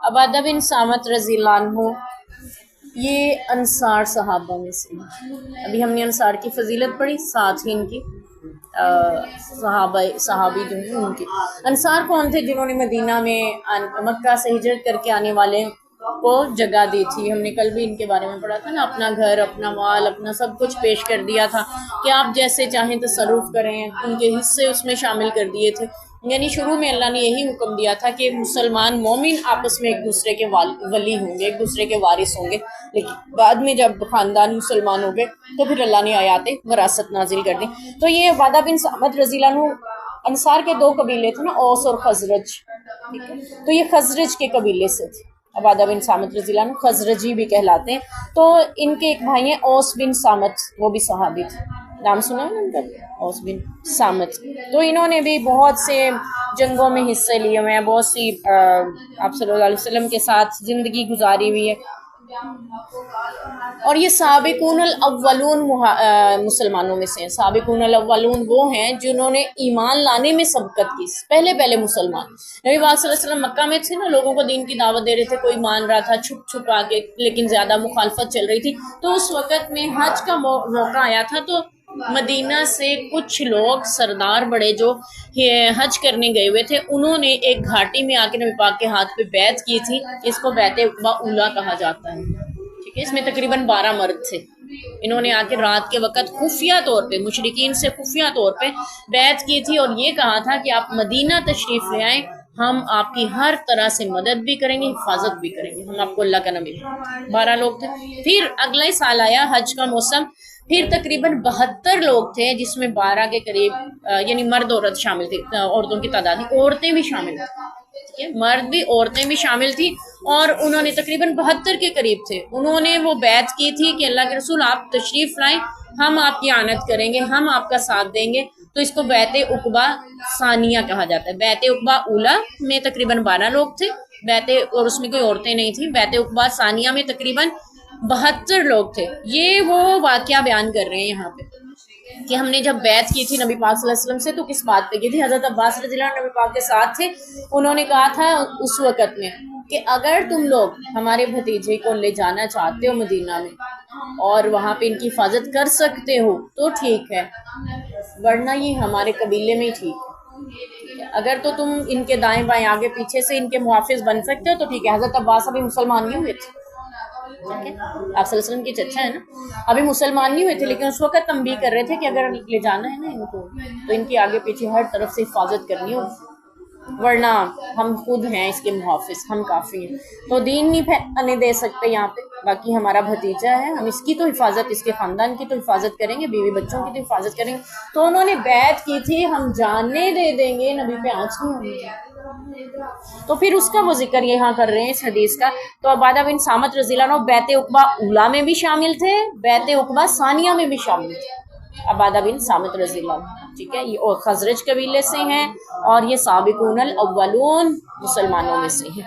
عبادہ بن صامت رضی اللہ عنہ یہ انصار صحابہ میں سے ہیں۔ ابھی ہم نے انصار کی فضیلت پڑھی، ساتھ ہی ان کی صحابی جو ہیں ان کی۔ انصار کون تھے؟ جنہوں نے مدینہ میں مکہ سے ہجرت کر کے آنے والے کو جگہ دی تھی۔ ہم نے کل بھی ان کے بارے میں پڑھا تھا نا، اپنا گھر، اپنا مال، اپنا سب کچھ پیش کر دیا تھا کہ آپ جیسے چاہیں تصرف کریں، ان کے حصے اس میں شامل کر دیے تھے۔ یعنی شروع میں اللہ نے یہی حکم دیا تھا کہ مسلمان مومن آپس میں ایک دوسرے کے ولی ہوں گے، ایک دوسرے کے وارث ہوں گے، لیکن بعد میں جب خاندان مسلمان ہو گئے تو پھر اللہ نے آیات وراثت نازل کر دی۔ تو یہ عبادہ بن صامت رضی اللہ عنہ، انصار کے دو قبیلے تھے نا، اوس اور خزرج، ٹھیک ہے، تو یہ خزرج کے قبیلے سے تھے۔ عبادہ بن صامت رضی اللہ عنہ خزرجی بھی کہلاتے ہیں۔ تو ان کے ایک بھائی ہیں اوس بن صامت، وہ بھی صحابی تھے، نام سنا ہے ان کا، اوس بن صامت۔ تو انہوں نے بھی بہت سے جنگوں میں حصے لیے ہوئے ہیں، بہت سی آپ صلی اللہ علیہ وسلم کے ساتھ زندگی گزاری ہوئی ہے، اور یہ سابقون الاولون مسلمانوں میں سے ہیں۔ سابقون الاولون وہ ہیں جنہوں نے ایمان لانے میں سبقت کی، پہلے مسلمان۔ نبی پاک صلی اللہ علیہ وسلم مکہ میں تھے نا، لوگوں کو دین کی دعوت دے رہے تھے، کوئی مان رہا تھا چھپ آ کے، لیکن زیادہ مخالفت چل رہی تھی۔ تو اس وقت میں حج کا موقع آیا تھا، تو مدینہ سے کچھ لوگ سردار بڑے جو حج کرنے گئے ہوئے تھے، انہوں نے ایک گھاٹی میں آ کے نبی پاک کے ہاتھ پہ بیعت کی تھی۔ اس کو بیعت عقبہ اولیٰ کہا جاتا ہے، ٹھیک ہے۔ اس میں تقریباً 12 مرد تھے۔ انہوں نے آ کے رات کے وقت خفیہ طور پہ مشرکین سے خفیہ طور پہ بیعت کی تھی، اور یہ کہا تھا کہ آپ مدینہ تشریف لے آئیں، ہم آپ کی ہر طرح سے مدد بھی کریں گے، حفاظت بھی کریں گے، ہم آپ کو اللہ کا نبی۔ 12 لوگ تھے۔ پھر اگلے سال آیا حج کا موسم، پھر تقریباً 72 لوگ تھے، جس میں 12 کے قریب یعنی مرد عورت شامل تھی، عورتوں کی تعداد تھی، عورتیں بھی شامل تھیں، مرد بھی عورتیں بھی شامل تھی، اور انہوں نے تقریباً 72 کے قریب تھے۔ انہوں نے وہ بیعت کی تھی کہ اللہ کے رسول آپ تشریف لائیں، ہم آپ کی اعانت کریں گے، ہم آپ کا ساتھ دیں گے۔ تو اس کو بیعت عقبہ ثانیہ کہا جاتا ہے۔ بیعت عقبہ اولیٰ میں تقریباً 12 لوگ تھے، بیعت اور اس میں کوئی عورتیں نہیں تھیں۔ بیعت عقبہ ثانیہ میں تقریباً 72 لوگ تھے۔ یہ وہ واقعہ بیان کر رہے ہیں یہاں پہ کہ ہم نے جب بیعت کی تھی نبی پاک صلی اللہ علیہ وسلم سے، تو کس بات پہ کی تھی؟ حضرت عباس رضی اللہ عنہ نبی پاک کے ساتھ تھے۔ انہوں نے کہا تھا اس وقت میں کہ اگر تم لوگ ہمارے بھتیجے کو لے جانا چاہتے ہو مدینہ میں اور وہاں پہ ان کی حفاظت کر سکتے ہو تو ٹھیک ہے، ورنہ یہ ہمارے قبیلے میں ہی ٹھیک ہے۔ اگر تو تم ان کے دائیں بائیں آگے پیچھے سے ان کے محافظ بن سکتے ہو تو ٹھیک ہے۔ حضرت عباس ابھی مسلمان نہیں ہوئے تھے، آپ صلی اللہ علیہ وسلم کی چچا ہے نا، ابھی مسلمان نہیں ہوئے تھے، لیکن اس وقت تنبیہ کر رہے تھے کہ اگر لے جانا ہے نا ان کو، تو ان کی آگے پیچھے ہر طرف سے حفاظت کرنی ہو، ورنہ ہم خود ہیں اس کے محافظ، ہم کافی ہیں۔ تو دین نہیں پھیلانے دے سکتے یہاں پہ، باقی ہمارا بھتیجا ہے، ہم اس کی تو حفاظت، اس کے خاندان کی تو حفاظت کریں گے، بیوی بچوں کی تو حفاظت کریں گے۔ تو انہوں نے بیعت کی تھی ہم جانے دے دیں گے، نبی پہ آنچ نہیں ہونی چاہیے۔ تو پھر اس کا وہ ذکر یہاں کر رہے ہیں اس حدیث کا۔ تو عبادہ بن صامت رضی اللہ عنہ بیعت عقبہ اولیٰ میں بھی شامل تھے، بیعت عقبہ ثانیہ میں بھی شامل تھے، عبادہ بن صامت رضی اللہ عنہ، ٹھیک ہے۔ یہ اور خزرج قبیلے سے ہیں، اور یہ سابقون الاولون مسلمانوں میں سے ہیں۔